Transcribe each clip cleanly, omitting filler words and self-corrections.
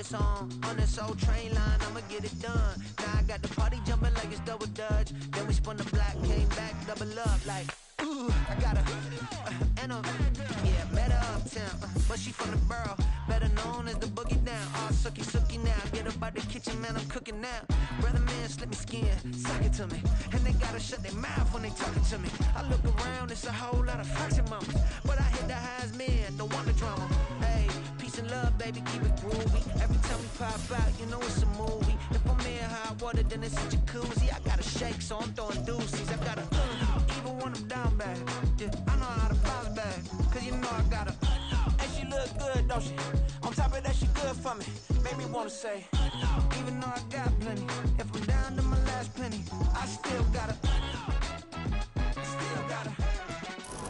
this on this old train line, I'ma get it done. Now I got the party jumping like it's double dutch. Then we spun the block, came back, double up like, ooh, I got a, and a, yeah, better uptown. But she from the borough, better known as the boogie down. All sucky now, get up out the kitchen, man, I'm cooking now. Brother man, slip me skin, suck it to me. And they gotta shut their mouth when they talking to me. I look around, it's a whole lot of foxy mamas. But I hit the highs, man, don't want the drama. Hey, peace and love, baby, keep it groovy. Every time we pop out, you know it's a movie. If I'm in hot water, then it's a jacuzzi. I gotta shake, so I'm throwing deuces. I gotta, even when I'm down bad. Yeah, I know how to bounce back, cause you know I gotta. And she look good, don't she? On top of that, she good for me. Made me wanna say, even though I got plenty, if I'm down to my last penny, I still gotta.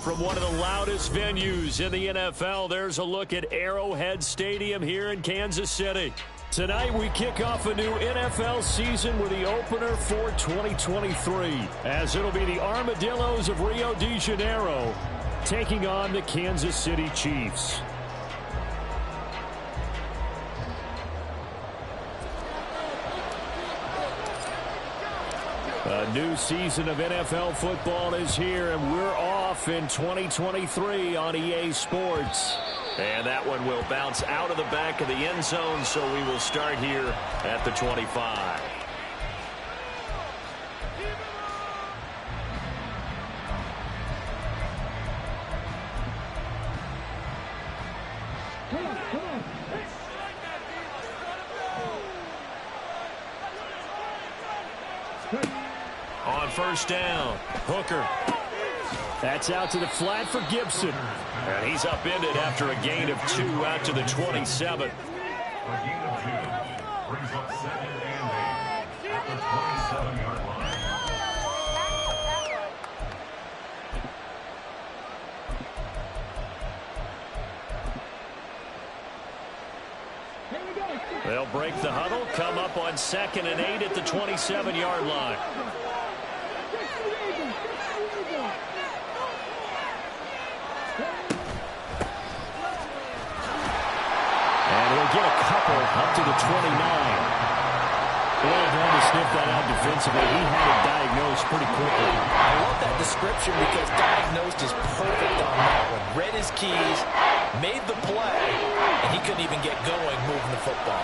From one of the loudest venues in the NFL, there's a look at Arrowhead Stadium here in Kansas City. Tonight, we kick off a new NFL season with the opener for 2023, as it'll be the Armadillos of Rio de Janeiro taking on the Kansas City Chiefs. A new season of NFL football is here, and we're off in 2023 on EA Sports. And that one will bounce out of the back of the end zone, so we will start here at the 25. On first down, Hooker. That's out to the flat for Gibson. And he's upended after a gain of 2 out to the 27. A gain of 2 brings up 2nd and 8 at the 27-yard line. They'll break the huddle, come up on 2nd and 8 at the 27-yard line. Get a couple up to the 29. Well, trying to sniff that out defensively. He had it diagnosed pretty quickly. I love that description because diagnosed is perfect on that one. Read his keys, made the play, and he couldn't even get going moving the football.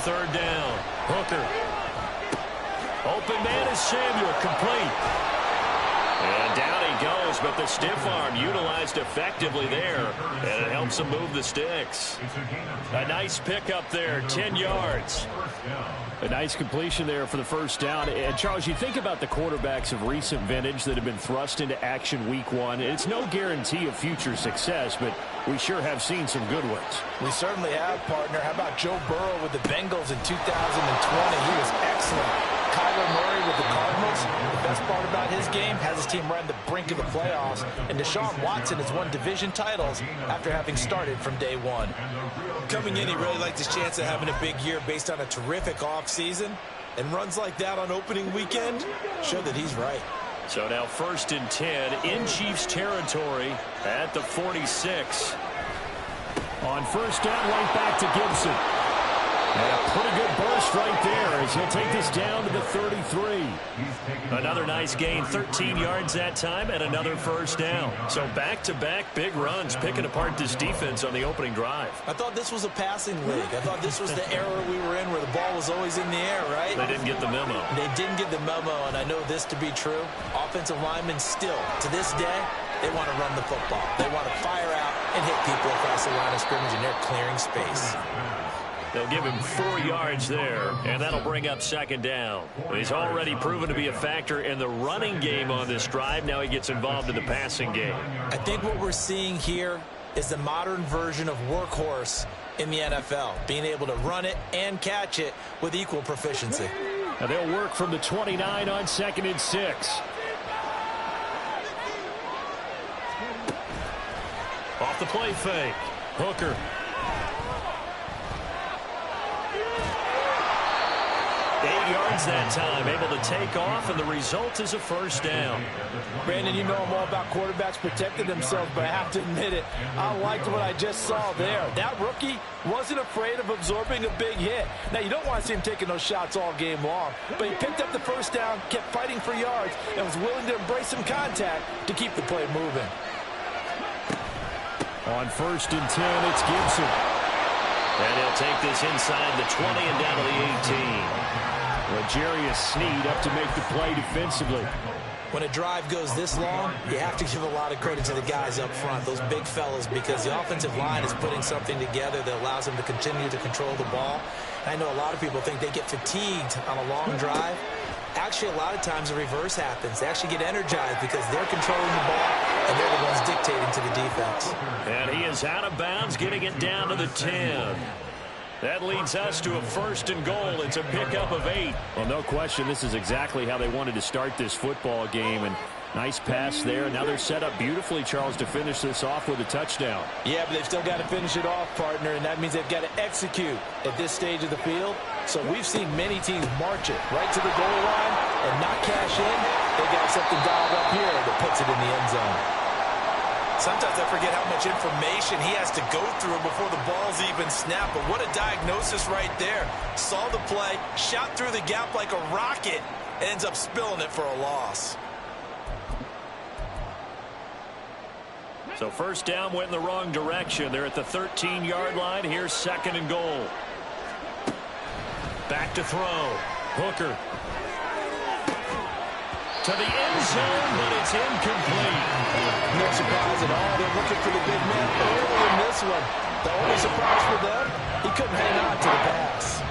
Third down, Hooker. Open man is Samuel, complete. And down he goes, but the stiff arm utilized effectively there, and it helps him move the sticks. A nice pickup there, 10 yards. A nice completion there for the first down. And, Charles, you think about the quarterbacks of recent vintage that have been thrust into action week 1. It's no guarantee of future success, but we sure have seen some good ones. We certainly have, partner. How about Joe Burrow with the Bengals in 2020? He was excellent. Kyler Murray with the Cardinals. The best part about his game has his team right on the brink of the playoffs. And Deshaun Watson has won division titles after having started from day 1. Coming in, he really liked his chance of having a big year based on a terrific offseason. And runs like that on opening weekend show that he's right. So now 1st and 10 in Chiefs territory at the 46. On first down, right back to Gibson. And a pretty good burst right there as he'll take this down to the 33. Another nice gain, 13 yards that time, and another first down. So back-to-back big runs, picking apart this defense on the opening drive. I thought this was a passing league. I thought this was the era we were in where the ball was always in the air, right? They didn't get the memo. They didn't get the memo, and I know this to be true. Offensive linemen still, to this day, they want to run the football. They want to fire out and hit people across the line of scrimmage, and they're clearing space. They'll give him 4 yards there, and that'll bring up 2nd down. He's already proven to be a factor in the running game on this drive. Now he gets involved in the passing game. I think what we're seeing here is the modern version of workhorse in the NFL, being able to run it and catch it with equal proficiency. Now they'll work from the 29 on 2nd and 6. Off the play fake, Hooker. downs that time, able to take off, and the result is a first down. Brandon, you know I'm all about quarterbacks protecting themselves, but I have to admit it, I liked what I just saw there. That rookie wasn't afraid of absorbing a big hit. Now, you don't want to see him taking those shots all game long, but he picked up the first down, kept fighting for yards, and was willing to embrace some contact to keep the play moving. On 1st and 10, it's Gibson. And he'll take this inside the 20 and down to the 18. L'Jarius Sneed up to make the play defensively. When a drive goes this long, you have to give a lot of credit to the guys up front, those big fellas, because the offensive line is putting something together that allows them to continue to control the ball. I know a lot of people think they get fatigued on a long drive. Actually, a lot of times the reverse happens. They actually get energized because they're controlling the ball, and they're the ones dictating to the defense. And he is out of bounds, getting it down to the 10. That leads us to a 1st and goal. It's a pickup of 8. Well, no question, this is exactly how they wanted to start this football game. And nice pass there. Now they're set up beautifully, Charles, to finish this off with a touchdown. Yeah, but they've still got to finish it off, partner, and that means they've got to execute at this stage of the field. So we've seen many teams march it right to the goal line and not cash in. They got something dialed up here that puts it in the end zone. Sometimes I forget how much information he has to go through before the ball's even snapped. But what a diagnosis right there. Saw the play, shot through the gap like a rocket, and ends up spilling it for a loss. So first down went in the wrong direction. They're at the 13-yard line. Here's 2nd and goal. Back to throw. Hooker. To the end zone, but it's incomplete. No surprise at all. They're looking for the big man early in this one. The only surprise for them, he couldn't hang on to the pass.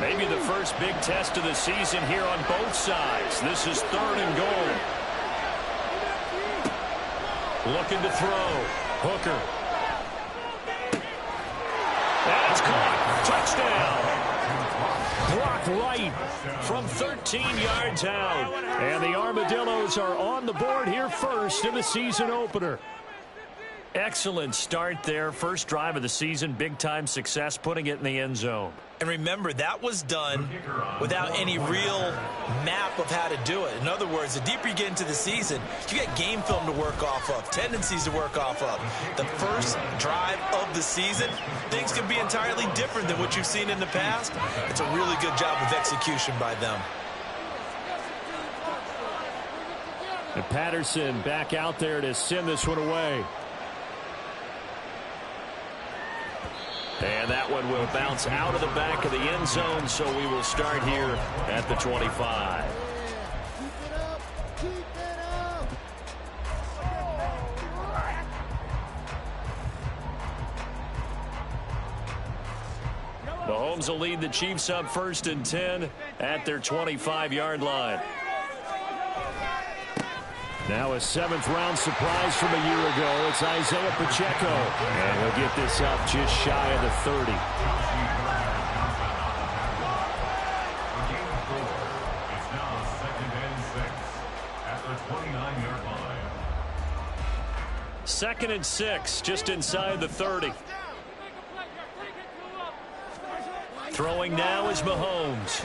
Maybe the first big test of the season here on both sides. This is 3rd and goal. Looking to throw. Hooker. That's caught. Touchdown. Blocked right from 13 yards out. And the Armadillos are on the board here first in the season opener. Excellent start there. First drive of the season. Big-time success, putting it in the end zone. And remember, that was done without any real map of how to do it. In other words, the deeper you get into the season, you get game film to work off of, tendencies to work off of. The first drive of the season, things can be entirely different than what you've seen in the past. It's a really good job of execution by them. And Patterson back out there to send this one away. And that one will bounce out of the back of the end zone, so we will start here at the 25. Mahomes will lead the Chiefs up 1st and 10 at their 25-yard line. Now a 7th-round surprise from a year ago. It's Isaiah Pacheco. And he'll get this up just shy of the 30. It's now 2nd and 6 at the 29-yard line. 2nd and 6, just inside the 30. Throwing now is Mahomes.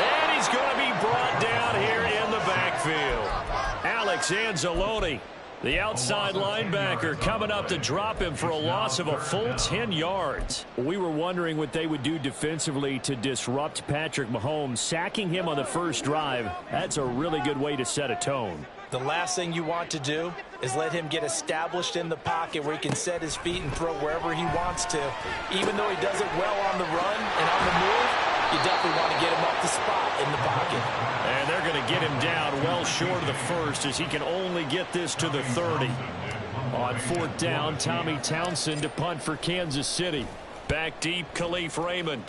And he's going to be brought down here in the backfield. Alex Anzalone, the outside linebacker, coming up to drop him for a loss of a full 10 yards. We were wondering what they would do defensively to disrupt Patrick Mahomes. Sacking him on the first drive, that's a really good way to set a tone. The last thing you want to do is let him get established in the pocket where he can set his feet and throw wherever he wants to. Even though he does it well on the run and on the move, you definitely want to get him up the spot in the pocket. And they're going to get him down well short of the first, as he can only get this to the 30. On 4th down, Tommy Townsend to punt for Kansas City. Back deep, Khalif Raymond.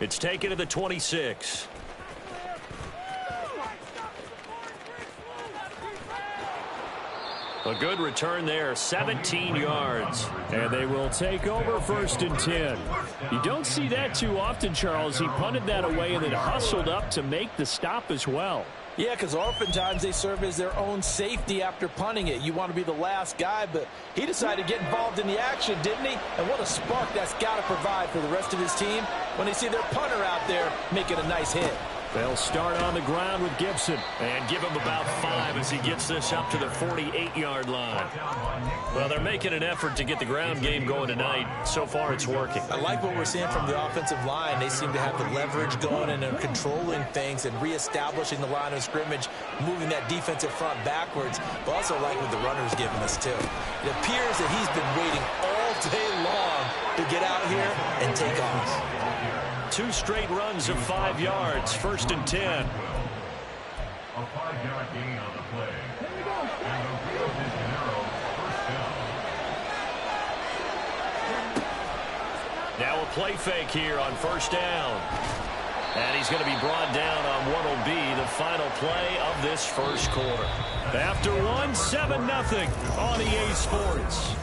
It's taken to the 26. A good return there, 17 yards. And they will take over 1st and 10. You don't see that too often, Charles. He punted that away and then hustled up to make the stop as well. Yeah, because oftentimes they serve as their own safety after punting it. You want to be the last guy, but he decided to get involved in the action, didn't he? And what a spark that's got to provide for the rest of his team when they see their punter out there making a nice hit. They'll start on the ground with Gibson and give him about 5 as he gets this up to the 48-yard line. Well, they're making an effort to get the ground game going tonight. So far, it's working. I like what we're seeing from the offensive line. They seem to have the leverage going and are controlling things and reestablishing the line of scrimmage, moving that defensive front backwards. But also like what the runner's giving us, too. It appears that he's been waiting all day long to get out here and take off. 2 straight runs of 5 yards, 1st and 10. A 5-yard gain on the play. And the Rio de Janeiro first down. Now a play fake here on 1st down. And he's going to be brought down on what will be the final play of this 1st quarter. After 1, 7-0 on EA Sports.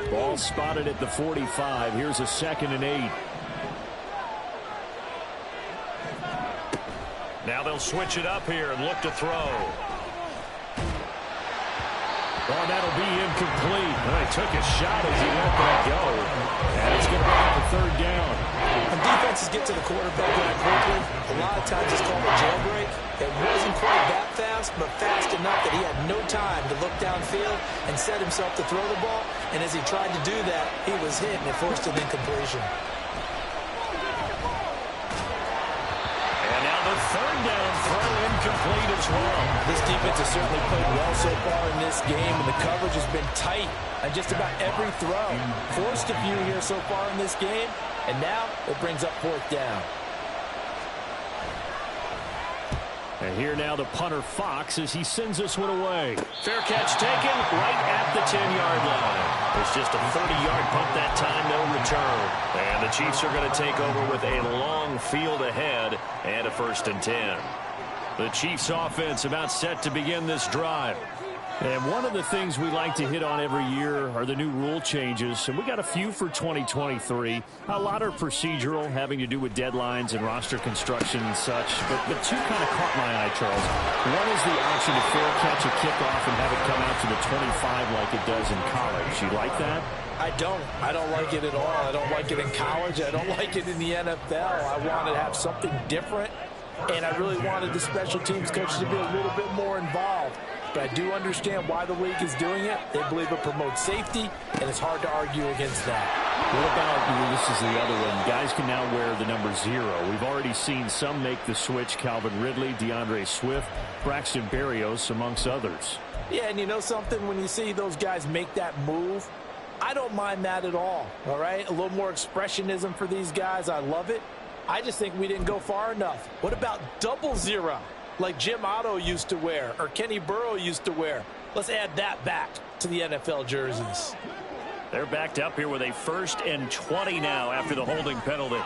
Ball spotted at the 45. Here's a 2nd and 8. Now they'll switch it up here and look to throw. Oh, that'll be incomplete. Well, he took a shot as he let that go. And it's going to be a 3rd down. When defenses get to the quarterback that quickly, a lot of times it's called a jailbreak. It wasn't quite that fast, but fast enough that he had no time to look downfield and set himself to throw the ball. And as he tried to do that, he was hit and it forced an incompletion. And now the 3rd down throw incomplete as well. This defense has certainly played well so far in this game, and the coverage has been tight on just about every throw. Forced a few here so far in this game, and now it brings up 4th down. And here now the punter Fox as he sends this one away. Fair catch taken right at the 10-yard line. It's just a 30-yard punt that time, no return. And the Chiefs are going to take over with a long field ahead and a 1st and 10. The Chiefs offense about set to begin this drive. And one of the things we like to hit on every year are the new rule changes. And we got a few for 2023. A lot are procedural, having to do with deadlines and roster construction and such. But 2 kind of caught my eye, Charles. One is the option to fair catch a kickoff and have it come out to the 25 like it does in college. You like that? I don't like it at all. I don't like it in college. I don't like it in the NFL. I wanted to have something different. And I really wanted the special teams coaches to be a little bit more involved. But I do understand why the league is doing it. They believe it promotes safety, and it's hard to argue against that. What about, this is the other one, guys can now wear the number 0. We've already seen some make the switch, Calvin Ridley, DeAndre Swift, Braxton Berrios, amongst others. Yeah, and you know something? When you see those guys make that move, I don't mind that at all right? A little more expressionism for these guys. I love it. I just think we didn't go far enough. What about 00, like Jim Otto used to wear or Kenny Burrow used to wear? Let's add that back to the NFL jerseys. They're backed up here with a 1st and 20 now after the holding penalty.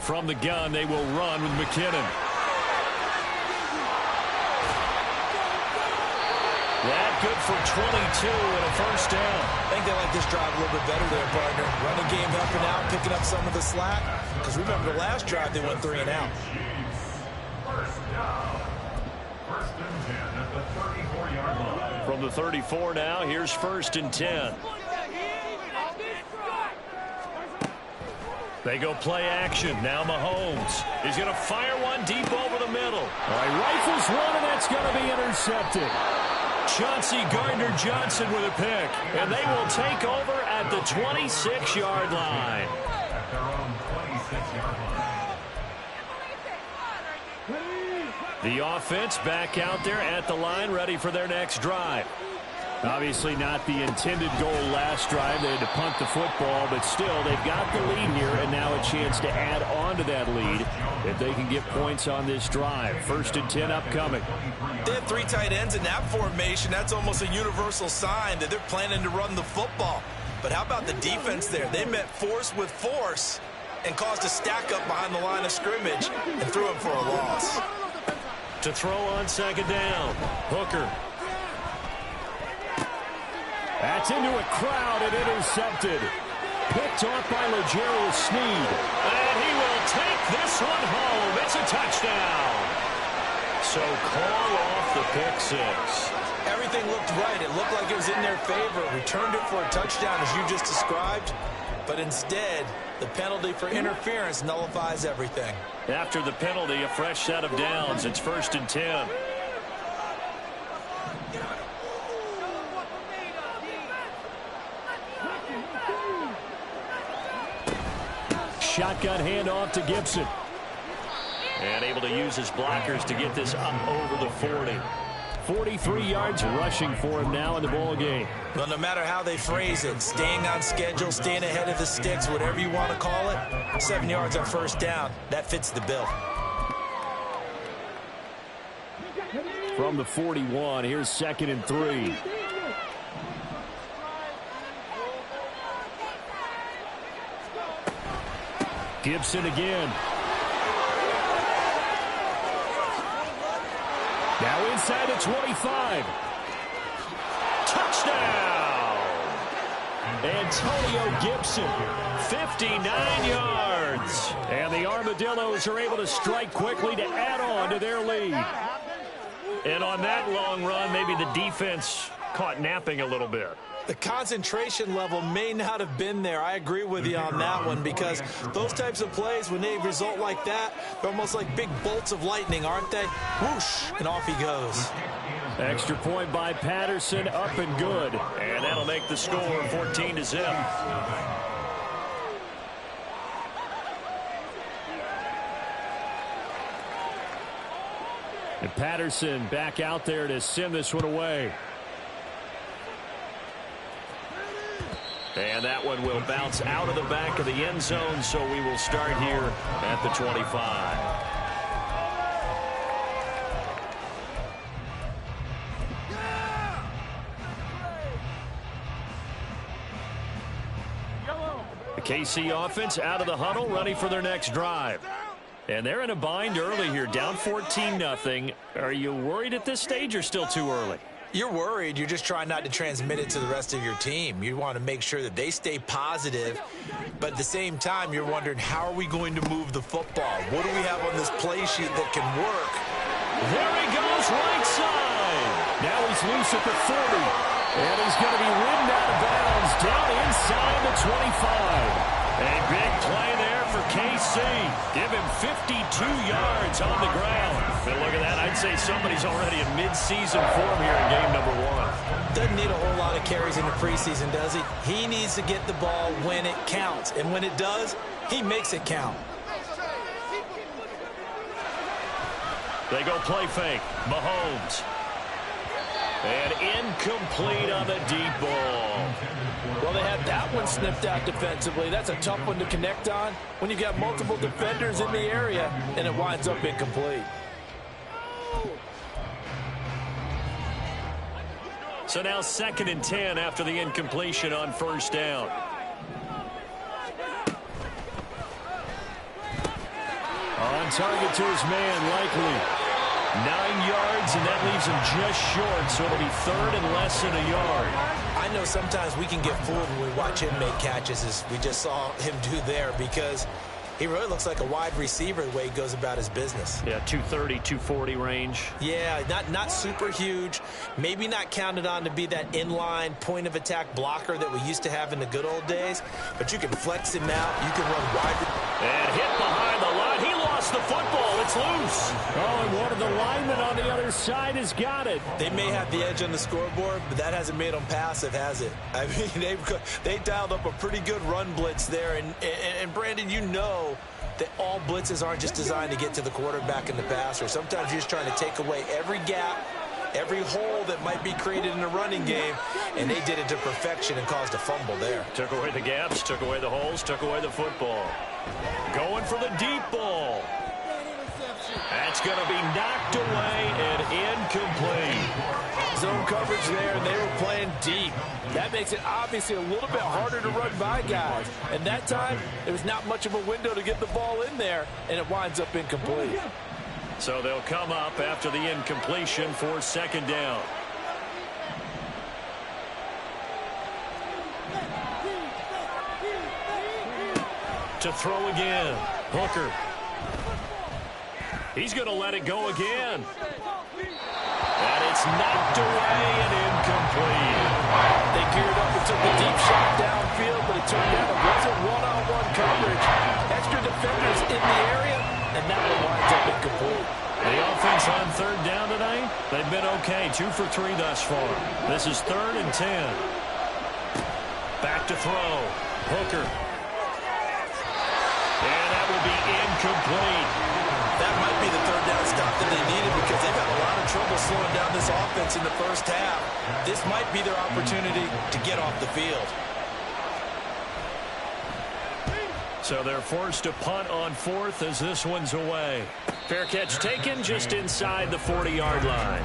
From the gun, they will run with McKinnon. That good for 22 and a 1st down. I think they like this drive a little bit better there, partner. Running game helping out, picking up some of the slack. Because remember, the last drive they went 3 and out. First down. 1st and 10 at the 34-yard line. From the 34 now, here's 1st and 10. They go play action. Now Mahomes. He's going to fire one deep over the middle. All right, rifles one, and that's going to be intercepted. Chauncey Gardner-Johnson with a pick. And they will take over at the 26-yard line. At their own 26-yard line. The offense back out there at the line, ready for their next drive. Obviously not the intended goal last drive. They had to punt the football, but still, they've got the lead here, and now a chance to add on to that lead if they can get points on this drive. 1st and 10 upcoming. They have 3 tight ends in that formation. That's almost a universal sign that they're planning to run the football. But how about the defense there? They met force with force and caused a stack up behind the line of scrimmage and threw him for a loss. To throw on 2nd down, Hooker. That's into a crowd and intercepted. Picked off by L'Jarius Sneed. And he will take this one home. It's a touchdown. So call off the pick 6. Everything looked right. It looked like it was in their favor. Returned it for a touchdown, as you just described. But instead, the penalty for interference nullifies everything. After the penalty, a fresh set of downs. It's 1st and 10. Shotgun handoff to Gibson. And able to use his blockers to get this up over the 40. 43 yards rushing for him now in the ball game. Well, no matter how they phrase it, staying on schedule, staying ahead of the sticks, whatever you want to call it, 7 yards on 1st down, that fits the bill. From the 41, here's 2nd and 3. Gibson again. Now inside the 25. Touchdown! Antonio Gibson, 59 yards. And the Armadillos are able to strike quickly to add on to their lead. And on that long run, maybe the defense caught napping a little bit. The concentration level may not have been there. I agree with you on that one, because those types of plays, when they result like that, they're almost like big bolts of lightning, aren't they? Whoosh, and off he goes. Extra point by Patterson, up and good. And that'll make the score 14-0. And Patterson back out there to send this one away. And that one will bounce out of the back of the end zone, so we will start here at the 25. The KC offense out of the huddle, ready for their next drive. And they're in a bind early here, down 14-0. Are you worried at this stage or still too early? You're worried. You're just trying not to transmit it to the rest of your team. You want to make sure that they stay positive, but at the same time, you're wondering, how are we going to move the football? What do we have on this play sheet that can work? There he goes, right side. Now he's loose at the 40, and he's going to be ridden out of bounds down inside the 25. A big play there for KC. Give him 52 yards on the ground. And look at that. I'd say somebody's already in mid-season form here in game number 1. Doesn't need a whole lot of carries in the preseason, does he? He needs to get the ball when it counts. And when it does, he makes it count. They go play fake. Mahomes. And incomplete on the deep ball. Well, they had that one snipped out defensively. That's a tough one to connect on when you've got multiple defenders in the area, and it winds up incomplete. So now 2nd and 10 after the incompletion on 1st down. On target to his man, likely. 9 yards, and that leaves him just short, so it'll be 3rd and less than a yard. I know sometimes we can get fooled when we watch him make catches, as we just saw him do there, because he really looks like a wide receiver the way he goes about his business. Yeah, 230, 240 range. Yeah, not super huge. Maybe not counted on to be that inline point-of-attack blocker that we used to have in the good old days, but you can flex him out. You can run wide. And hit behind the line. He lost the football. It's loose. Oh, and one of the linemen on the other side has got it. They may have the edge on the scoreboard, but that hasn't made them passive, has it? I mean, they dialed up a pretty good run blitz there. And Brandon, you know that all blitzes aren't just designed to get to the quarterback and the passer. Sometimes you're just trying to take away every gap every hole that might be created in the running game, and they did it to perfection and caused a fumble there. Took away the gaps, took away the holes, took away the football. Going for the deep ball. That's going to be knocked away and incomplete. Zone coverage there, and they were playing deep. That makes it obviously a little bit harder to run by guys. And that time, there was not much of a window to get the ball in there, and it winds up incomplete. So they'll come up after the incompletion for second down. To throw again. Hooker. He's going to let it go again. And it's knocked away and incomplete. They geared up and took a deep shot downfield, but it turned out it wasn't one-on-one coverage. Extra defenders in the area, and that one winds up incomplete. The offense on third down tonight, they've been okay. 2 for 3 thus far. This is 3rd and 10. Back to throw. Hooker. And that will be incomplete. That might be the third down stop that they needed because they've had a lot of trouble slowing down this offense in the first half. This might be their opportunity to get off the field. So they're forced to punt on 4th as this one's away. Fair catch taken just inside the 40-yard line.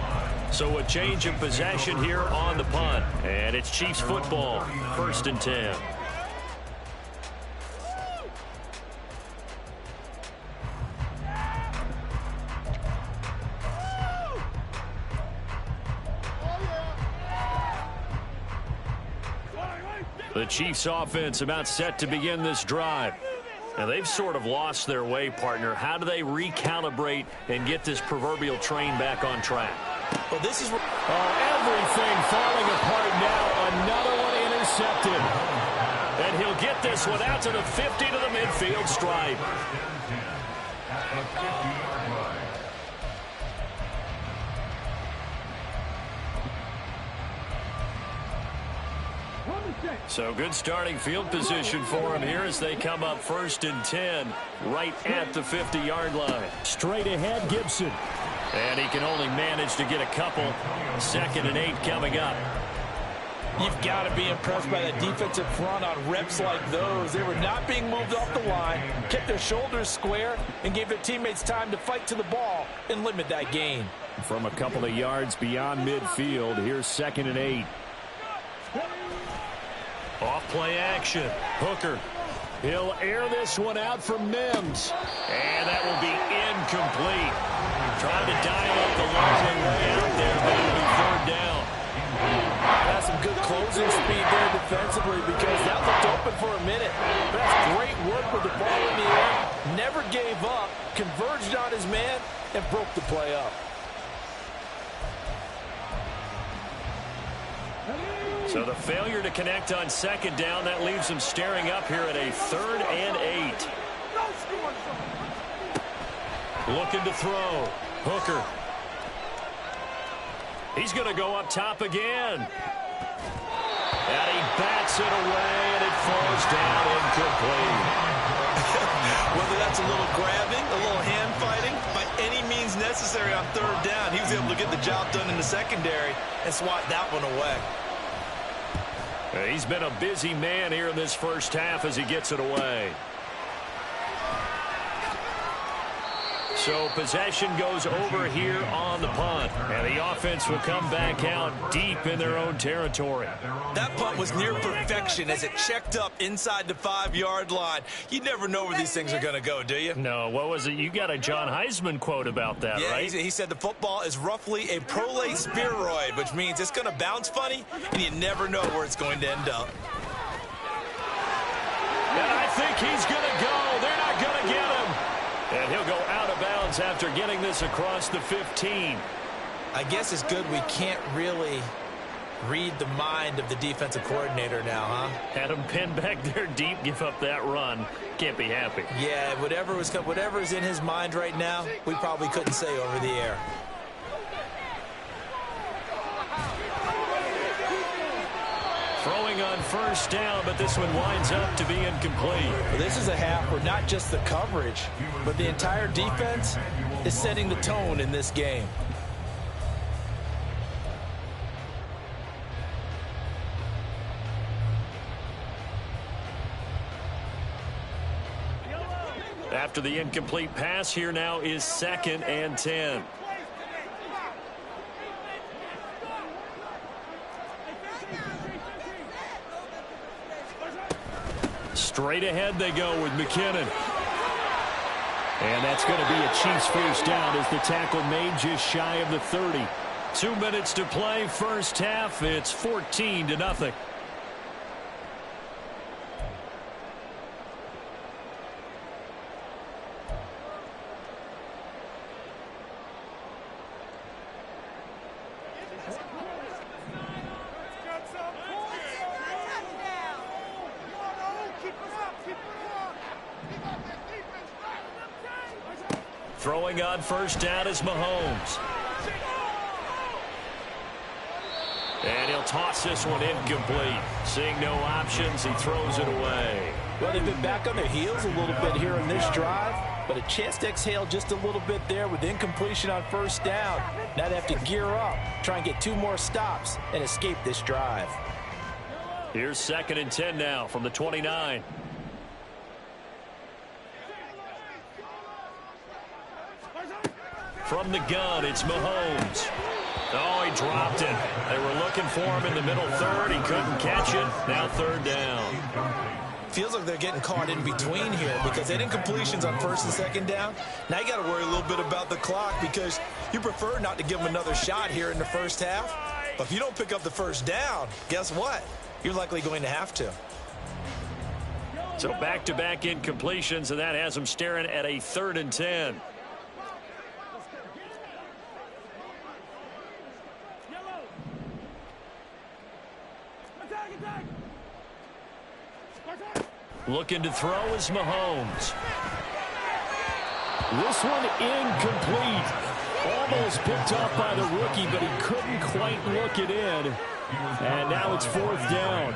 So a change of possession here on the punt. And it's Chiefs football, 1st and 10. The Chiefs offense about set to begin this drive. And they've sort of lost their way, partner. How do they recalibrate and get this proverbial train back on track? Well, this is... everything falling apart now. Another one intercepted. And he'll get this one out to the 50 to the midfield stripe. So good starting field position for him here as they come up 1st and 10 right at the 50-yard line. Straight ahead, Gibson. And he can only manage to get a couple. 2nd and 8 coming up. You've got to be impressed by that defensive front on reps like those. They were not being moved off the line, kept their shoulders square, and gave their teammates time to fight to the ball and limit that gain. From a couple of yards beyond midfield, here's 2nd and 8. Off play action. Hooker. He'll air this one out for Mims. And that will be incomplete. Trying to dial up the long way out there, but it'll be 3rd down. That's some good closing speed there defensively because that looked open for a minute. That's great work with the ball in the air. Never gave up, converged on his man, and broke the play up. So the failure to connect on 2nd down, that leaves him staring up here at a 3rd and 8. Looking to throw. Hooker. He's going to go up top again. And he bats it away, and it falls down incomplete. Whether that's a little grabbing, a little hand fighting, by any means necessary on 3rd down, he was able to get the job done in the secondary and swat that one away. He's been a busy man here in this first half as he gets it away. So possession goes over here on the punt. And the offense will come back out deep in their own territory. That punt was near perfection as it checked up inside the 5-yard line. You never know where these things are going to go, do you? No, what was it? You got a John Heisman quote about that, yeah, right? He said the football is roughly a prolate spheroid, which means it's going to bounce funny, and you never know where it's going to end up. And I think he's going to go. They're not going to get him. And he'll go out of bounds after getting this across the 15. I guess it's good we can't really read the mind of the defensive coordinator now, huh? Had him pinned back there deep, give up that run. Can't be happy. Yeah, whatever is in his mind right now, we probably couldn't say over the air. Throwing on 1st down, but this one winds up to be incomplete. Well, this is a half where not just the coverage, but the entire defense is setting the tone in this game. After the incomplete pass, here now is 2nd and 10. Straight ahead they go with McKinnon. And that's going to be a Chiefs first down as the tackle made just shy of the 30. 2 minutes to play, first half. It's 14-0. Throwing on first down is Mahomes. And he'll toss this one incomplete. Seeing no options, he throws it away. Well, they've been back on their heels a little bit here in this drive, but a chance to exhale just a little bit there with incompletion on first down. Now they have to gear up, try and get 2 more stops, and escape this drive. Here's 2nd and 10 now from the 29. From the gun, it's Mahomes. Oh, he dropped it. They were looking for him in the middle third. He couldn't catch it. Now 3rd down. Feels like they're getting caught in between here because they had incompletions on 1st and 2nd down. Now you got to worry a little bit about the clock because you prefer not to give them another shot here in the first half. But if you don't pick up the first down, guess what? You're likely going to have to. So back-to-back incompletions, and that has them staring at a 3rd and 10. Looking to throw is Mahomes. This one incomplete. Almost picked up by the rookie, but he couldn't quite look it in. And now it's 4th down.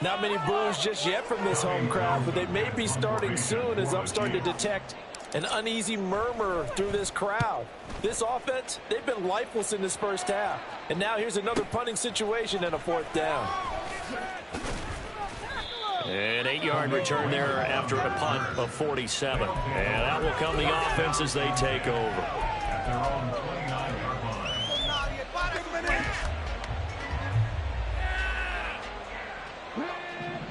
Not many boos just yet from this home crowd, but they may be starting soon as I'm starting to detect an uneasy murmur through this crowd. This offense, they've been lifeless in this first half. And now here's another punting situation and a 4th down. An 8-yard return there after a punt of 47. And out will come the offense as they take over. At their own 29-yard line.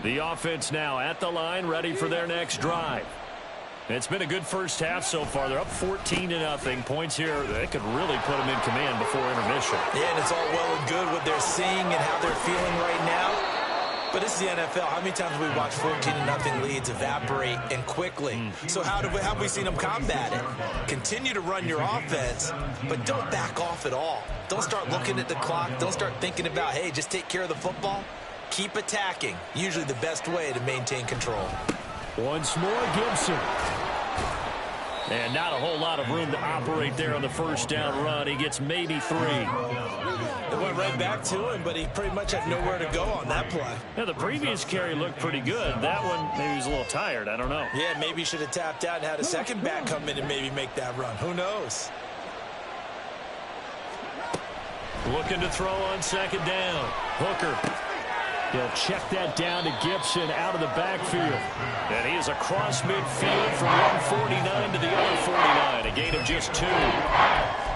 The offense now at the line, ready for their next drive. It's been a good first half so far. They're up 14-0. Points here, they could really put them in command before intermission. Yeah, and it's all well and good what they're seeing and how they're feeling right now. But this is the NFL. How many times have we watched 14-0 leads evaporate and quickly? So how have we seen them combat it? Continue to run your offense, but don't back off at all. Don't start looking at the clock. Don't start thinking about, hey, just take care of the football. Keep attacking. Usually the best way to maintain control. Once more, Gibson. And not a whole lot of room to operate there on the first down run. He gets maybe 3. They went right back to him, but he pretty much had nowhere to go on that play. Yeah, the previous carry looked pretty good. That one, maybe he was a little tired. I don't know. Yeah, maybe he should have tapped out and had a second back come in and maybe make that run. Who knows? Looking to throw on 2nd down. Hooker. He'll check that down to Gibson out of the backfield. And he is across midfield from 149 to the other 49. A gain of just 2.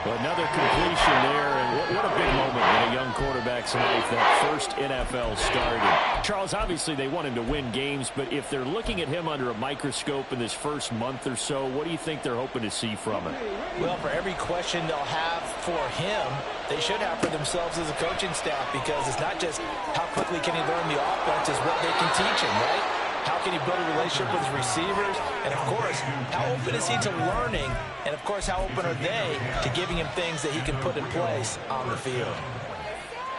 Another completion there, and what a big moment in a young quarterback's life, that first NFL started. Charles, obviously they want him to win games, but if they're looking at him under a microscope in this first month or so, what do you think they're hoping to see from him? Well, for every question they'll have for him, they should have for themselves as a coaching staff, because it's not just how quickly can he learn the offense, it's what they can teach him, right? How can he build a relationship with his receivers? And, of course, how open is he to learning? And, of course, how open are they to giving him things that he can put in place on the field?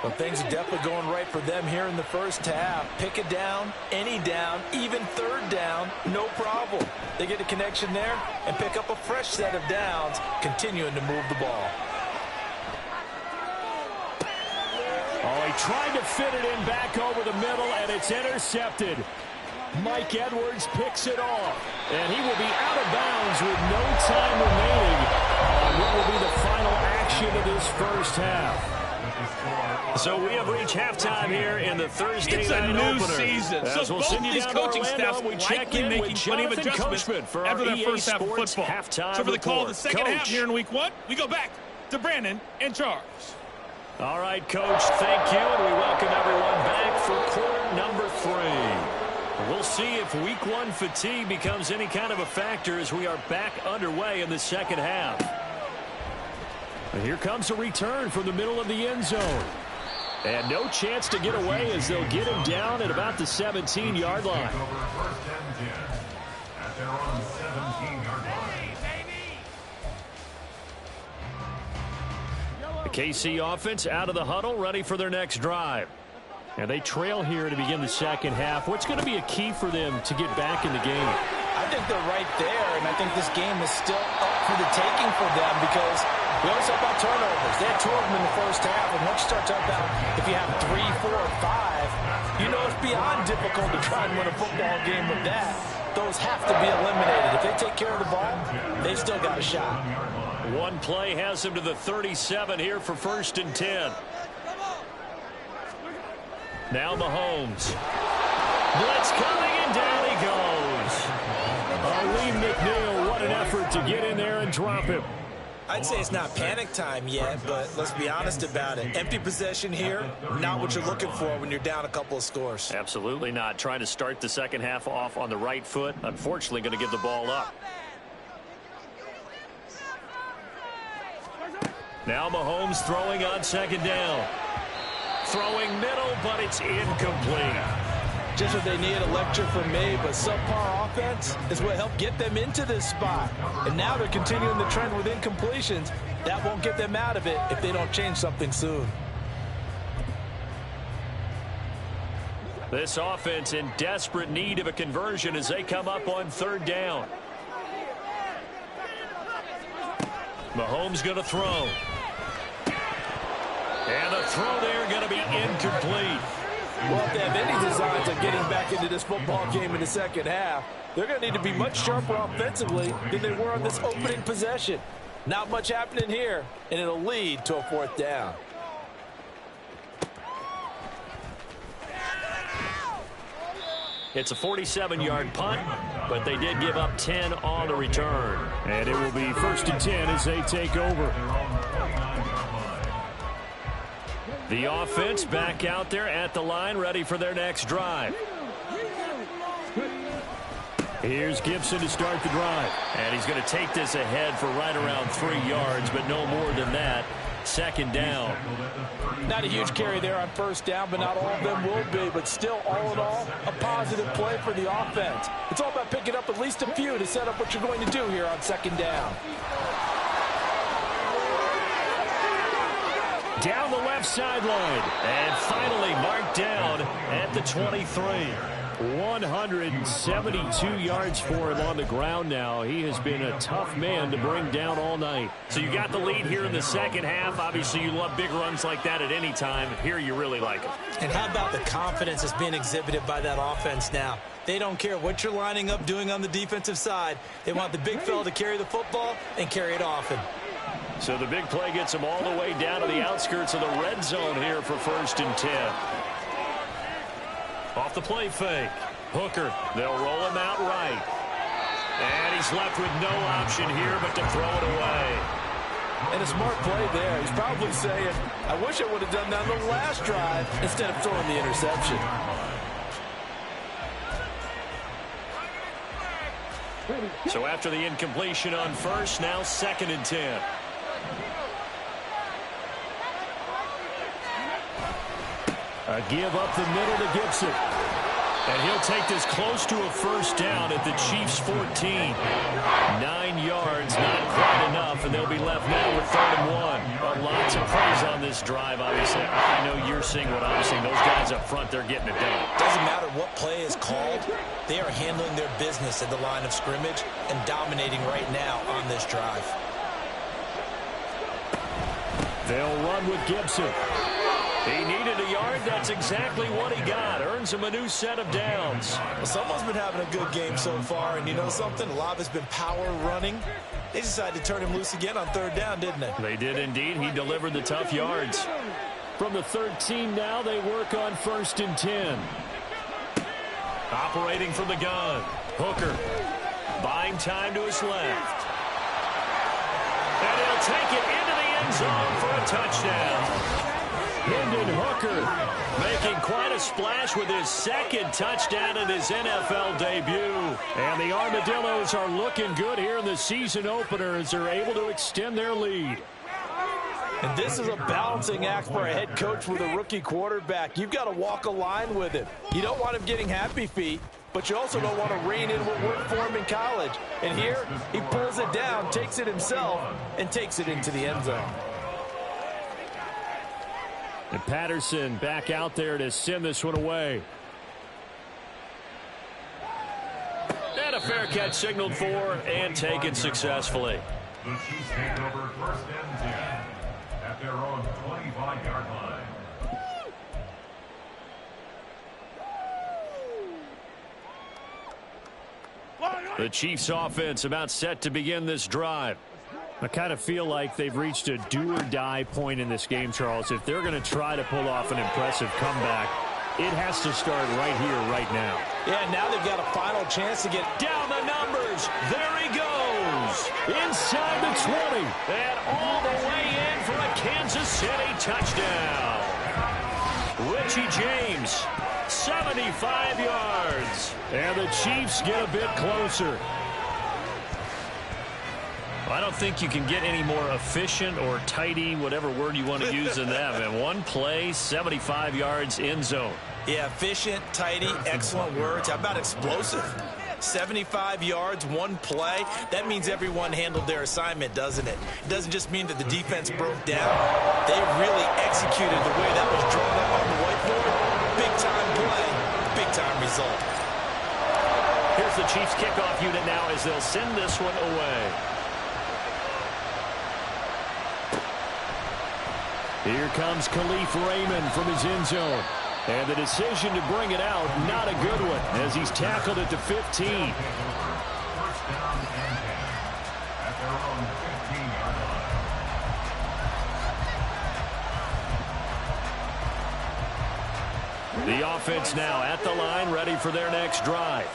Well, things are definitely going right for them here in the first half. Pick a down, any down, even 3rd down, no problem. They get a connection there and pick up a fresh set of downs, continuing to move the ball. Oh, he tried to fit it in back over the middle, and it's intercepted. Mike Edwards picks it off, and he will be out of bounds with no time remaining on what will be the final action of this first half. So we have reached halftime here in the Thursday night new opener. season. As So we'll both send you these down to coaching Orlando, staffs we check likely in making with plenty of Jonathan adjustments Coachman for after our that EA first half of Sports football. halftime So for the call of the report. second half Coach. here in week 1, we go back to Brandon and Charles. All right, Coach, thank you, and we welcome everyone back for quarter number 3. We'll see if week 1 fatigue becomes any kind of a factor as we are back underway in the second half. And here comes a return from the middle of the end zone. And no chance to get away as they'll get him down at about the 17-yard line. The KC offense out of the huddle, ready for their next drive. And they trail here to begin the second half. What's going to be a key for them to get back in the game? I think they're right there, and I think this game is still up for the taking for them because we always talk about turnovers. They had 2 of them in the first half, and once you start talking about if you have 3, 4, or 5, you know it's beyond difficult to try and win a football game with that. Those have to be eliminated. If they take care of the ball, they've still got a shot. One play has him to the 37 here for 1st and 10. Now Mahomes. Blitz coming, and down he goes. Lee McNeil, what an effort to get in there and drop him. I'd say it's not panic time yet, but let's be honest about it. Empty possession here, not what you're looking for when you're down a couple of scores. Absolutely not. Trying to start the second half off on the right foot. Unfortunately, going to give the ball up. Now Mahomes throwing on 2nd down. Throwing middle, but it's incomplete. Just what they need, a lecture from me, but subpar offense is what helped get them into this spot. And now they're continuing the trend with incompletions. That won't get them out of it if they don't change something soon. This offense in desperate need of a conversion as they come up on 3rd down. Mahomes going to throw. And the throw there going to be incomplete. Well, if they have any designs of getting back into this football game in the second half, they're going to need to be much sharper offensively than they were on this opening possession. Not much happening here, and it'll lead to a 4th down. It's a 47-yard punt, but they did give up 10 on the return. And it will be 1st and 10 as they take over. The offense back out there at the line, ready for their next drive. Here's Gibson to start the drive. And he's going to take this ahead for right around 3 yards, but no more than that. 2nd down. Not a huge carry there on 1st down, but not all of them will be. But still, all in all, a positive play for the offense. It's all about picking up at least a few to set up what you're going to do here on 2nd down. Down the left sideline. And finally marked down at the 23. 172 yards for him on the ground now. He has been a tough man to bring down all night. So you got the lead here in the second half. Obviously, you love big runs like that at any time. Here you really like it. And how about the confidence that's being exhibited by that offense now? They don't care what you're lining up doing on the defensive side. They want the big fella to carry the football and carry it often. So the big play gets him all the way down to the outskirts of the red zone here for 1st and 10. Off the play fake. Hooker, they'll roll him out right. And he's left with no option here but to throw it away. And a smart play there. He's probably saying, I wish I would have done that on the last drive instead of throwing the interception. So after the incompletion on 1st, now 2nd and 10. A give up the middle to Gibson. And he'll take this close to a 1st down at the Chiefs' 14. 9 yards, not quite enough, and they'll be left now with 3rd and 1. Lots of praise on this drive, obviously. I know you're seeing what I'm seeing. Those guys up front, they're getting it done. Doesn't matter what play is called. They are handling their business at the line of scrimmage and dominating right now on this drive. They'll run with Gibson. He needed a yard. That's exactly what he got. Earns him a new set of downs. Well, someone's been having a good game so far, and you know something? A lot of it's been power running. They decided to turn him loose again on 3rd down, didn't they? They did indeed. He delivered the tough yards. From the 13 now, they work on 1st and 10. Operating from the gun. Hooker buying time to his left. And he'll take it into the end zone for a touchdown. Hendon Hooker making quite a splash with his second touchdown in his NFL debut. And the Armadillos are looking good here in the season opener as they're able to extend their lead. And this is a balancing act for a head coach with a rookie quarterback. You've got to walk a line with him. You don't want him getting happy feet, but you also don't want to rein in what worked for him in college. And here, he pulls it down, takes it himself, and takes it into the end zone. And Patterson back out there to send this one away. And a fair catch signaled for and taken successfully. The Chiefs take over 1st and 10 at their own 25-yard line. The Chiefs offense about set to begin this drive. I kind of feel like they've reached a do-or-die point in this game, Charles. If they're going to try to pull off an impressive comeback, it has to start right here, right now. Yeah, now they've got a final chance to get Down the numbers. There he goes. inside the 20. And all the way in for a Kansas City touchdown. Richie James, 75 yards. And the Chiefs get a bit closer. I don't think you can get any more efficient or tidy, whatever word you want to use in that. And one play, 75 yards in zone. Yeah, efficient, tidy, excellent words. How about explosive? 75 yards, one play. That means everyone handled their assignment, doesn't it? It doesn't just mean that the defense broke down. They really executed the way that was drawn up on the whiteboard. Big-time play, big-time result. Here's the Chiefs kickoff unit now as they'll send this one away. Here comes Khalif Raymond from his end zone. And the decision to bring it out, not a good one, as he's tackled at the 15. 1st down and 10 at their own 15-yard line. The offense now at the line, ready for their next drive.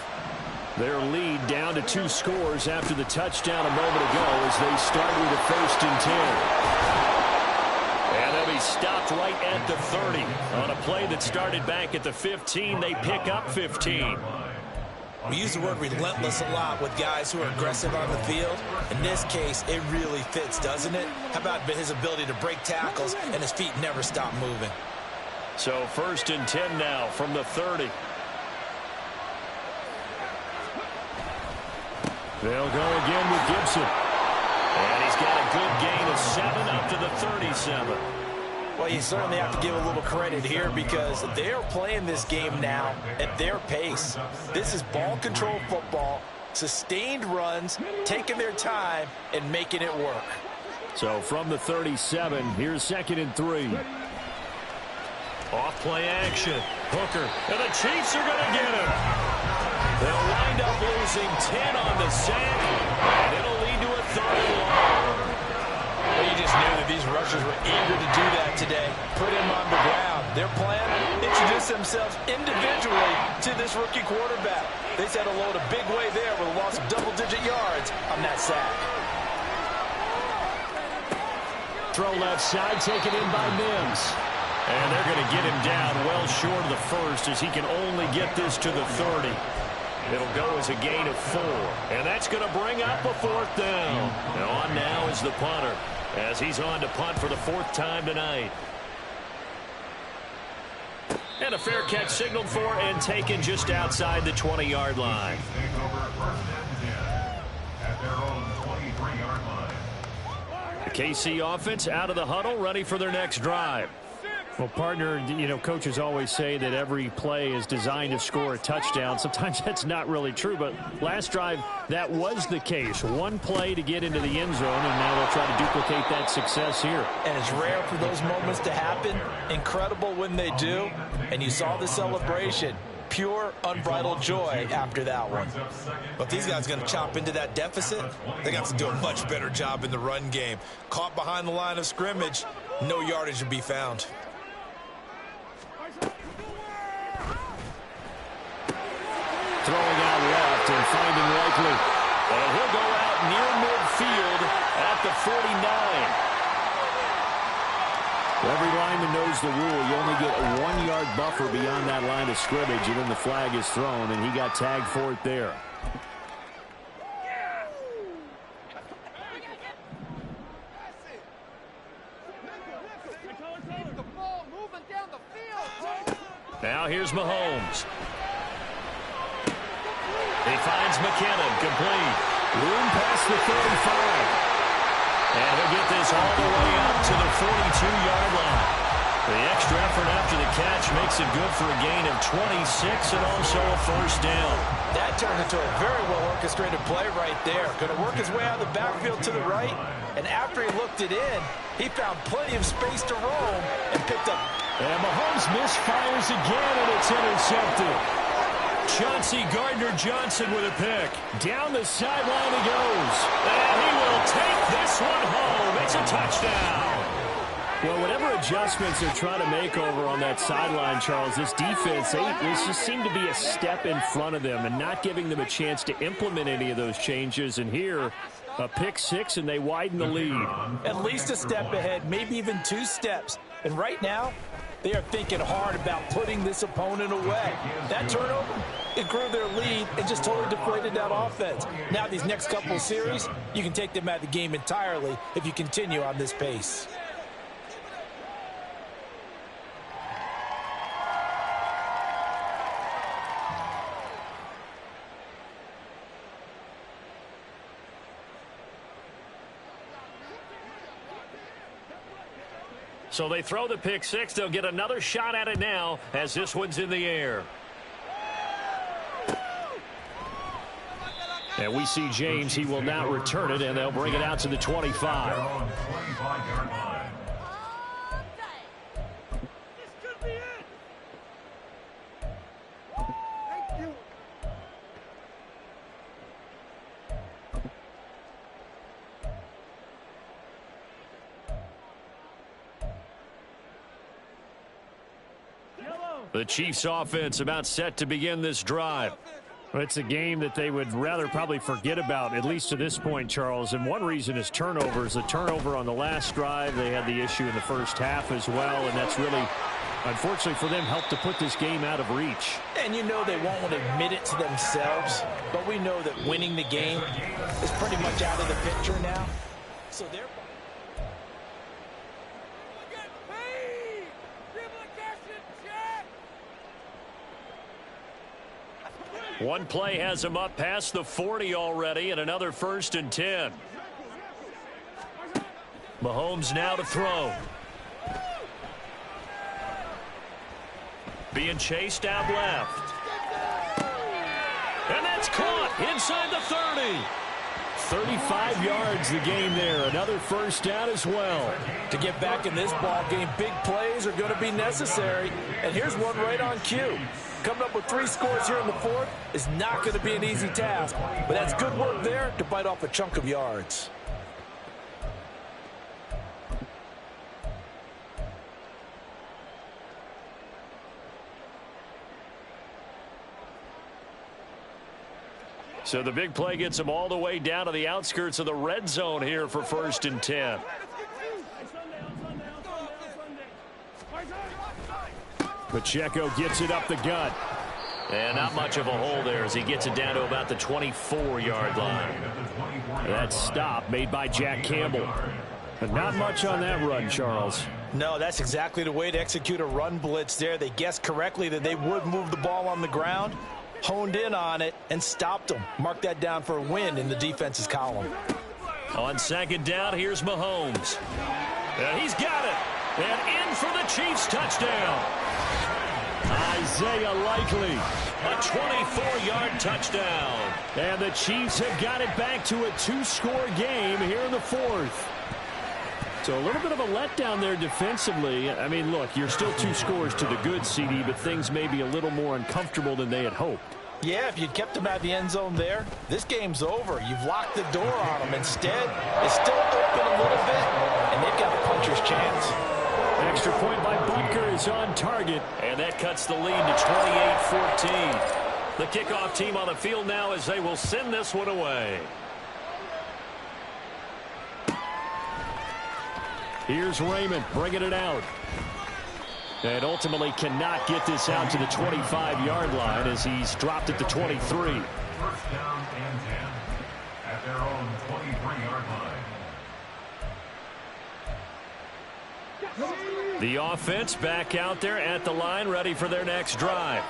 Their lead down to 2 scores after the touchdown a moment ago as they start with a 1st and 10. And they'll be stopped right at the 30. On a play that started back at the 15, they pick up 15. We use the word relentless a lot with guys who are aggressive on the field. In this case, it really fits, doesn't it? How about his ability to break tackles and his feet never stop moving? So 1st and 10 now from the 30. They'll go again with Gibson. And he's got a good gain of 7 up to the 37. Well, you certainly have to give a little credit here because they're playing this game now at their pace. This is ball control football, sustained runs, taking their time, and making it work. So from the 37, here's 2nd and 3. Off play action. Hooker. And the Chiefs are going to get him. They'll wind up losing 10 on the sack, and it'll lead to a 3rd and long. Well, you just knew that these rushers were eager to do that today. Put him on the ground. Their plan, introduce themselves individually to this rookie quarterback. They said hello in a big way there with a loss of double-digit yards on that sack. Throw left side, taken in by Mims. And they're going to get him down well short of the 1st as he can only get this to the 30. It'll go as a gain of 4. And that's going to bring up a 4th down. And on now is the punter as he's on to punt for the 4th time tonight. And a fair catch signaled for and taken just outside the 20-yard line. Take over 1st and 10 at their own 23-yard line. The KC offense out of the huddle, ready for their next drive. Well, partner, you know, coaches always say that every play is designed to score a touchdown. Sometimes that's not really true, but last drive, that was the case. One play to get into the end zone, and now they'll try to duplicate that success here. And it's rare for those moments to happen. Incredible when they do. And you saw the celebration. Pure, unbridled joy after that one. But if these guys are going to chop into that deficit, they got to do a much better job in the run game. Caught behind the line of scrimmage, no yardage to be found. safely. And he'll go out near midfield at the 49. Every lineman knows the rule. You only get a 1-yard buffer beyond that line of scrimmage, and then the flag is thrown, and he got tagged for it there. Now here's Mahomes. He finds McKinnon, complete. Room past the 35. And he'll get this all the way up to the 42-yard line. The extra effort after the catch makes it good for a gain of 26 and also a first down. That turned into a very well-orchestrated play right there. Going to work his way out of the backfield to the right, and after he looked it in, he found plenty of space to roam and picked up. And Mahomes misfires again, and it's intercepted. Chauncey Gardner-Johnson with a pick. Down the sideline he goes. And he will take this one home. It's a touchdown. Well, whatever adjustments they're trying to make over on that sideline, Charles, this defense, they just seem to be a step in front of them and not giving them a chance to implement any of those changes. And here, a pick six, and they widen the lead. At least a step ahead, maybe even 2 steps. And right now, they are thinking hard about putting this opponent away. That turnover, it grew their lead and just totally deflated that offense. Now these next couple of series, you can take them out of the game entirely if you continue on this pace. So they throw the pick six. They'll get another shot at it now as this one's in the air. And we see James. He will now return it, and they'll bring it out to the 25. The Chiefs offense about set to begin this drive. Well, it's a game that they would rather probably forget about, at least to this point, Charles. And one reason is turnovers. A turnover on the last drive. They had the issue in the first half as well, and that's really, unfortunately for them, helped to put this game out of reach. And you know they won't want to admit it to themselves, but we know that winning the game is pretty much out of the picture now. So they're... One play has him up past the 40 already, and another 1st and 10. Mahomes now to throw. Being chased out left. And that's caught inside the 30. 35 yards the game there. Another first down as well. To get back in this ball game, big plays are going to be necessary. And here's one right on cue. Coming up with 3 scores here in the 4th is not going to be an easy task. But that's good work there to bite off a chunk of yards. So the big play gets him all the way down to the outskirts of the red zone here for 1st and 10. Pacheco gets it up the gut. And not much of a hole there as he gets it down to about the 24-yard line. That stop made by Jack Campbell. But not much on that run, Charles. No, that's exactly the way to execute a run blitz there. They guessed correctly that they would move the ball on the ground, honed in on it, and stopped them. Mark that down for a win in the defense's column. On 2nd down, here's Mahomes. And he's got it. And in for the Chiefs touchdown. Isaiah Likely, a 24-yard touchdown. And the Chiefs have got it back to a 2-score game here in the 4th. So a little bit of a letdown there defensively. I mean, look, you're still 2 scores to the good, CD, but things may be a little more uncomfortable than they had hoped. Yeah, if you'd kept them out of the end zone there, this game's over. You've locked the door on them. Instead, it's still open a little bit, and they've got a puncher's chance. Extra point by Butker is on target, and that cuts the lead to 28-14. The kickoff team on the field now as they will send this one away. Here's Raymond bringing it out. And ultimately cannot get this out to the 25-yard line as he's dropped at the 23. First down and 10 at their own 23-yard line. The offense back out there at the line, ready for their next drive.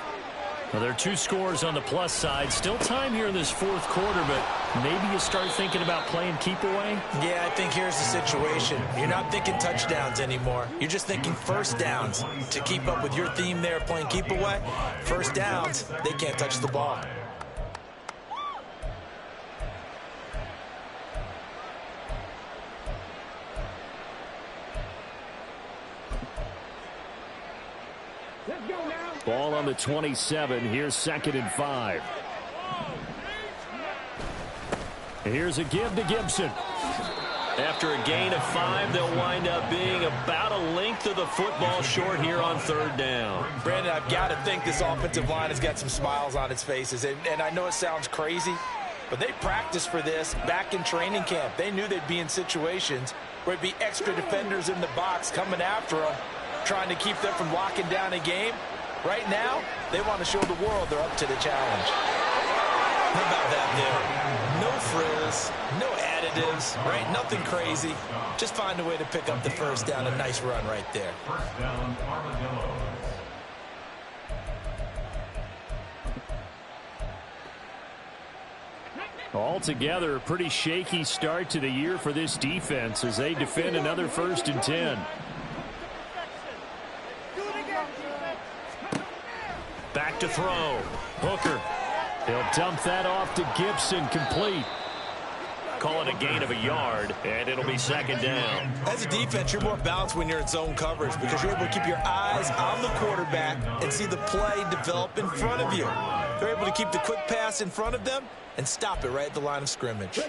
Well, there are 2 scores on the plus side. Still time here in this fourth quarter, but maybe you start thinking about playing keep away? Yeah, I think here's the situation. You're not thinking touchdowns anymore. You're just thinking first downs. To keep up with your theme there, playing keep away, first downs, they can't touch the ball. Ball on the 27. Here's 2nd and 5. Here's a give to Gibson. After a gain of 5, they'll wind up being about a length of the football short here on 3rd down. Brandon, I've got to think this offensive line has got some smiles on its faces. And I know it sounds crazy, but they practiced for this back in training camp. They knew they'd be in situations where it'd be extra defenders in the box coming after them, trying to keep them from locking down a game. Right now, they want to show the world they're up to the challenge. How about that there? No frills, no additives, right? Nothing crazy. Just find a way to pick up the first down. A nice run right there. First down, Armadillos. Altogether, a pretty shaky start to the year for this defense as they defend another 1st and 10. Back to throw. Hooker. He'll dump that off to Gibson, complete. Call it a gain of a yard, and it'll be 2nd down. As a defense, you're more balanced when you're in zone coverage because you're able to keep your eyes on the quarterback and see the play develop in front of you. They're able to keep the quick pass in front of them and stop it right at the line of scrimmage.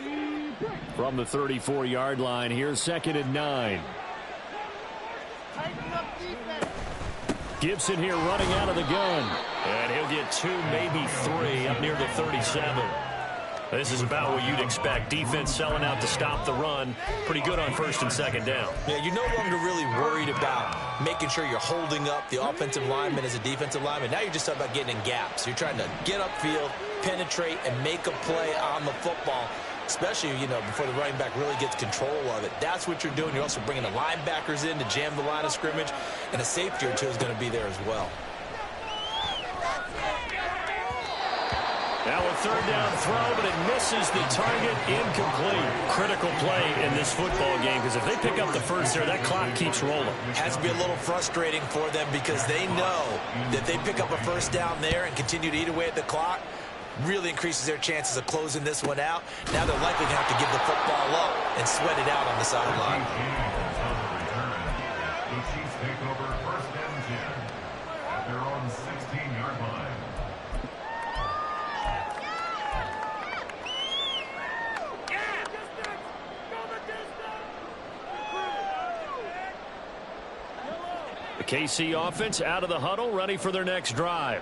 From the 34-yard line, here's 2nd and 9. Gibson here running out of the gun. And he'll get 2, maybe 3 up near the 37. This is about what you'd expect. Defense selling out to stop the run. Pretty good on 1st and 2nd down. Yeah, you're no longer really worried about making sure you're holding up the offensive lineman as a defensive lineman. Now you're just talking about getting in gaps. You're trying to get upfield, penetrate, and make a play on the football, especially, before the running back really gets control of it. That's what you're doing. You're also bringing the linebackers in to jam the line of scrimmage, and a safety or two is going to be there as well. Now a 3rd down throw, but it misses the target, incomplete. Critical play in this football game because if they pick up the first there, that clock keeps rolling. Has to be a little frustrating for them because they know that they pick up a first down there and continue to eat away at the clock, really increases their chances of closing this one out. Now they're likely going to have to give the football up and sweat it out on the sideline. The Chiefs take over 1st and 10 at their own 16-yard line. The KC offense out of the huddle, ready for their next drive.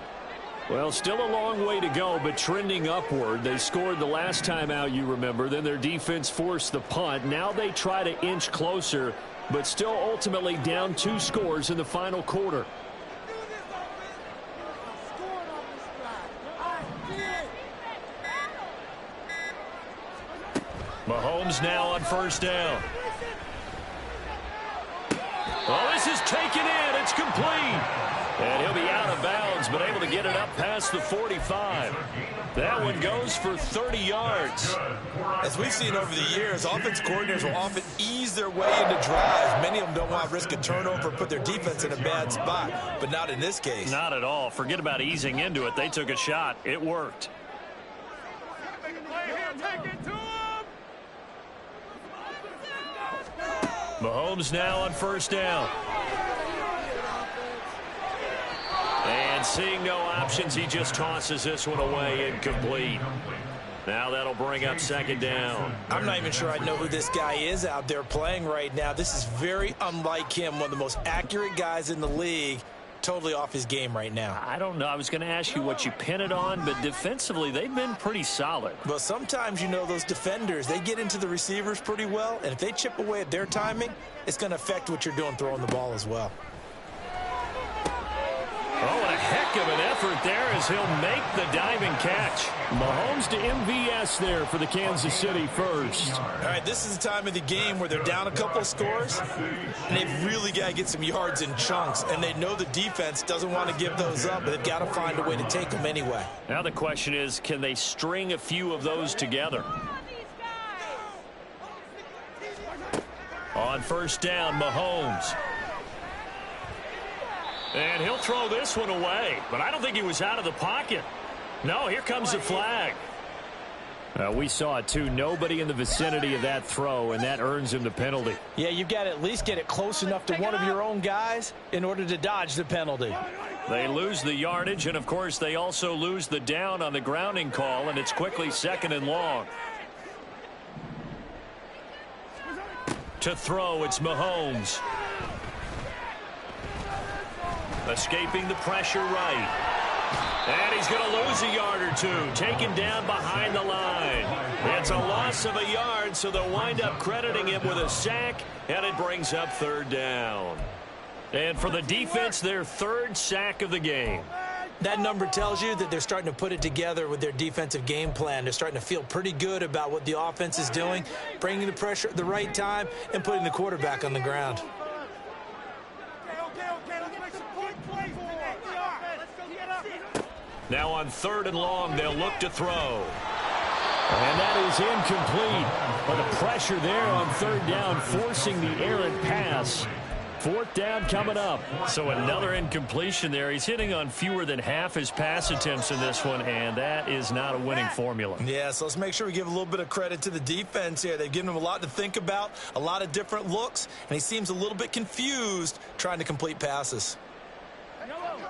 Well, still a long way to go, but trending upward. They scored the last time out, you remember. Then their defense forced the punt. Now they try to inch closer, but still ultimately down 2 scores in the final quarter. Mahomes now on 1st down. Oh, this is taken in. It's complete. And he'll be out of bounds, but able to get it up past the 45. That one goes for 30 yards. As we've seen over the years, offense coordinators will often ease their way into drives. Many of them don't want to risk a turnover or put their defense in a bad spot, but not in this case. Not at all. Forget about easing into it. They took a shot. It worked. Mahomes now on 1st down. And seeing no options, he just tosses this one away, incomplete. Now that'll bring up 2nd down. I'm not even sure I know who this guy is out there playing right now. This is very unlike him, one of the most accurate guys in the league. totally off his game right now. I don't know. I was going to ask you what you pin it on, but defensively, they've been pretty solid. Well, sometimes, you know, those defenders, they get into the receivers pretty well, and if they chip away at their timing, it's going to affect what you're doing throwing the ball as well. Oh, and a heck of an effort there as he'll make the diving catch. Mahomes to MVS there for the Kansas City first. All right, this is the time of the game where they're down a couple of scores, and they've really got to get some yards in chunks, and they know the defense doesn't want to give those up, but they've got to find a way to take them anyway. Now the question is, can they string a few of those together? On first down, Mahomes. And he'll throw this one away, but I don't think he was out of the pocket. No, here comes the flag. We saw it, too. Nobody in the vicinity of that throw, and that earns him the penalty. Yeah, you've got to at least get it close enough to one of your own guys in order to dodge the penalty. They lose the yardage, and, of course, they also lose the down on the grounding call, and it's quickly second and long. To throw, it's Mahomes. Escaping the pressure right. And he's going to lose a yard or two. Taken down behind the line. It's a loss of a yard, so they'll wind up crediting him with a sack, and it brings up third down. And for the defense, their third sack of the game. That number tells you that they're starting to put it together with their defensive game plan. They're starting to feel pretty good about what the offense is doing, bringing the pressure at the right time, and putting the quarterback on the ground. Now on third and long, they'll look to throw. And that is incomplete. But the pressure there on third down, forcing the errant pass. Fourth down coming up. So another incompletion there. He's hitting on fewer than half his pass attempts in this one, and that is not a winning formula. Yeah, so let's make sure we give a little bit of credit to the defense here. They've given him a lot to think about, a lot of different looks, and he seems a little bit confused trying to complete passes.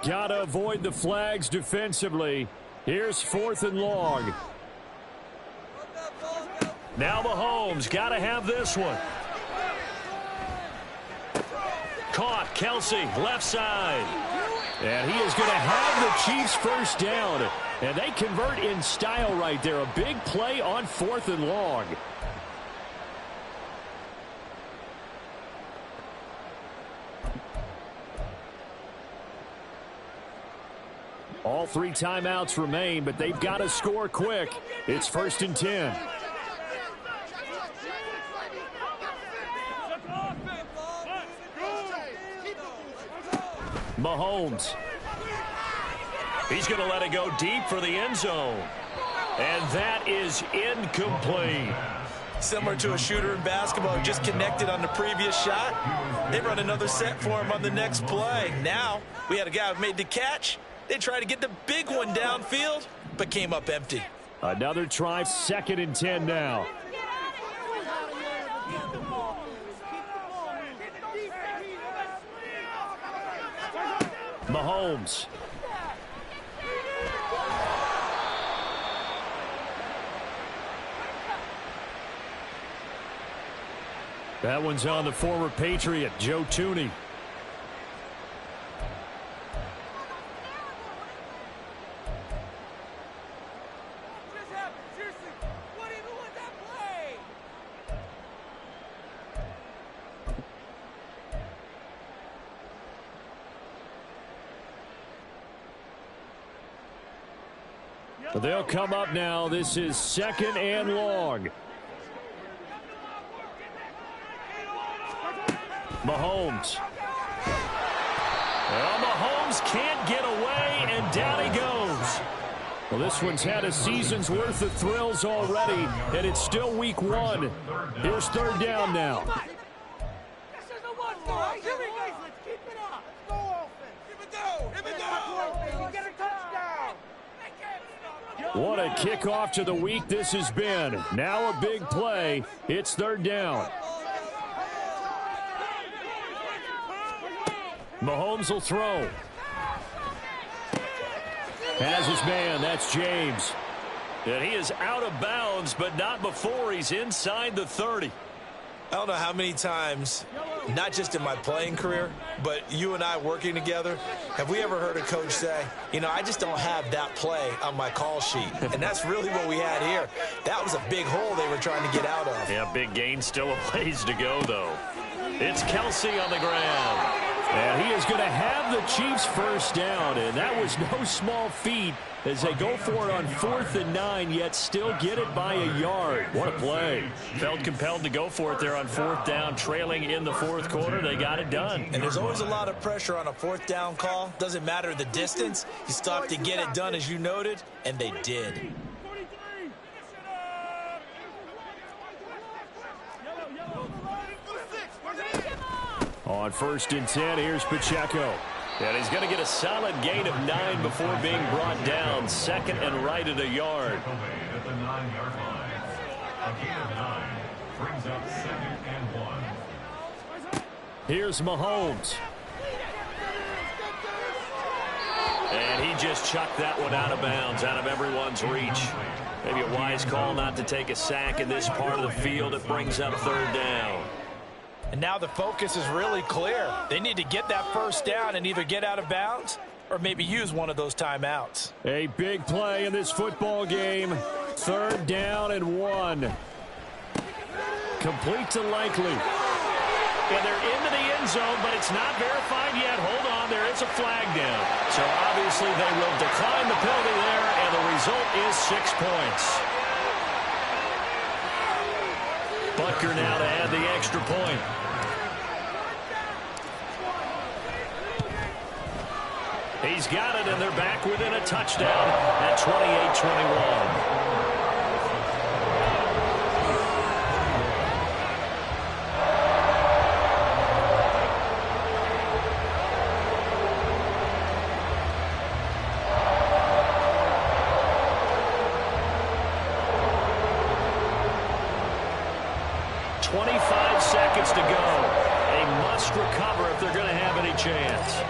Got to avoid the flags defensively. Here's fourth and long. Now Mahomes got to have this one. Caught. Kelsey, left side. And he is going to have the Chiefs first down. And they convert in style right there. A big play on fourth and long. All three timeouts remain, but they've got to score quick. It's first and 10. Mahomes. He's going to let it go deep for the end zone. And that is incomplete. Similar to a shooter in basketball who just connected on the previous shot. They run another set for him on the next play. Now we had a guy who made the catch. They tried to get the big one downfield, but came up empty. Another try, second and 10 now. Mahomes. That one's on the former Patriot, Joe Tooney. But they'll come up now. This is second and long. Mahomes. Well, Mahomes can't get away, and down he goes. Well, this one's had a season's worth of thrills already, and it's still week one. Here's third down now. What a kickoff to the week this has been. Now a big play. It's third down. Mahomes will throw. Has his man. That's James. And he is out of bounds, but not before he's inside the 30. I don't know how many times not just in my playing career, but you and I working together, have we ever heard a coach say, you know, I just don't have that play on my call sheet? And that's really what we had here. That was a big hole they were trying to get out of. Yeah, big gain, still a ways to go, though. It's Kelsey on the ground. And he is going to have the Chiefs first down, and that was no small feat as they go for it on 4th and 9, yet still get it by a yard. What a play. Felt compelled to go for it there on 4th down, trailing in the 4th quarter. They got it done. And there's always a lot of pressure on a 4th down call. Doesn't matter the distance. You still have to get it done, as you noted, and they did. On 1st and 10, here's Pacheco. And he's going to get a solid gain of 9 before being brought down. 2nd and right at a yard. At the 9-yard line. A gain of 9 brings up 2nd and 1. Here's Mahomes. And he just chucked that one out of bounds, out of everyone's reach. Maybe a wise call not to take a sack in this part of the field. It brings up 3rd down. And now the focus is really clear. They need to get that first down and either get out of bounds or maybe use one of those timeouts. A big play in this football game. 3rd down and 1. Complete to Likely. And they're into the end zone, but it's not verified yet. Hold on, there is a flag down. So obviously they will decline the penalty there, and the result is 6 points. Butker now to add the extra point. He's got it, and they're back within a touchdown at 28-21. 25 seconds to go. A must recover if they're going to have any chance.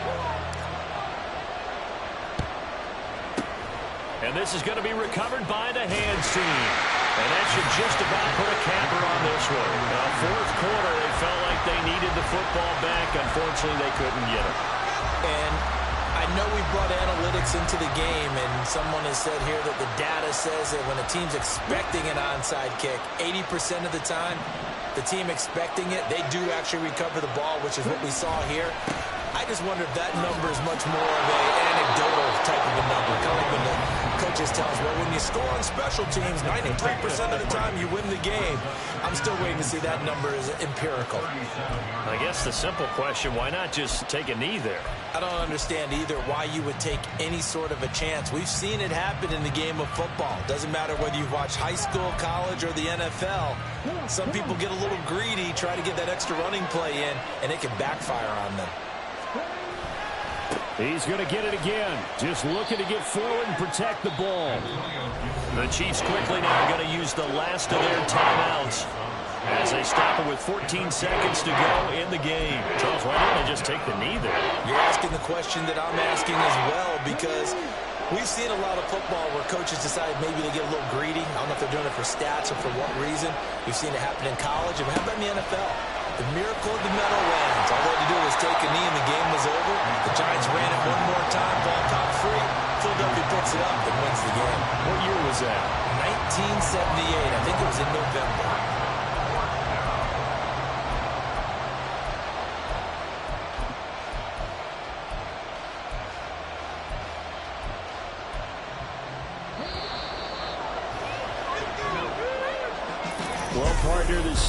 And this is going to be recovered by the hands team. And that should just about put a capper on this one. Now, 4th quarter, they felt like they needed the football back. Unfortunately, they couldn't get it. And I know we brought analytics into the game, and someone has said here that the data says that when a team's expecting an onside kick, 80% of the time, the team expecting it, they do actually recover the ball, which is what we saw here. I just wonder if that number is much more of an anecdotal type of a number. Kind of like when the coaches tell us, well, when you score on special teams, 93% of the time you win the game. I'm still waiting to see that number is empirical. I guess the simple question, why not just take a knee there? I don't understand either why you would take any sort of a chance. We've seen it happen in the game of football. Doesn't matter whether you've watched high school, college, or the NFL. Some people get a little greedy, try to get that extra running play in, and it can backfire on them. He's going to get it again. Just looking to get forward and protect the ball. The Chiefs quickly now going to use the last of their timeouts as they stop it with 14 seconds to go in the game. Charles, why didn't they just take the knee there? You're asking the question that I'm asking as well, because we've seen a lot of football where coaches decide maybe to get a little greedy. I don't know if they're doing it for stats or for what reason. We've seen it happen in college. And how about in the NFL? The miracle of the Meadowlands. All they had to do was take a knee and the game was over. The Giants ran it one more time, ball caught free. Philadelphia picks it up and wins the game. What year was that? 1978. I think it was in November. Well, partner, the season.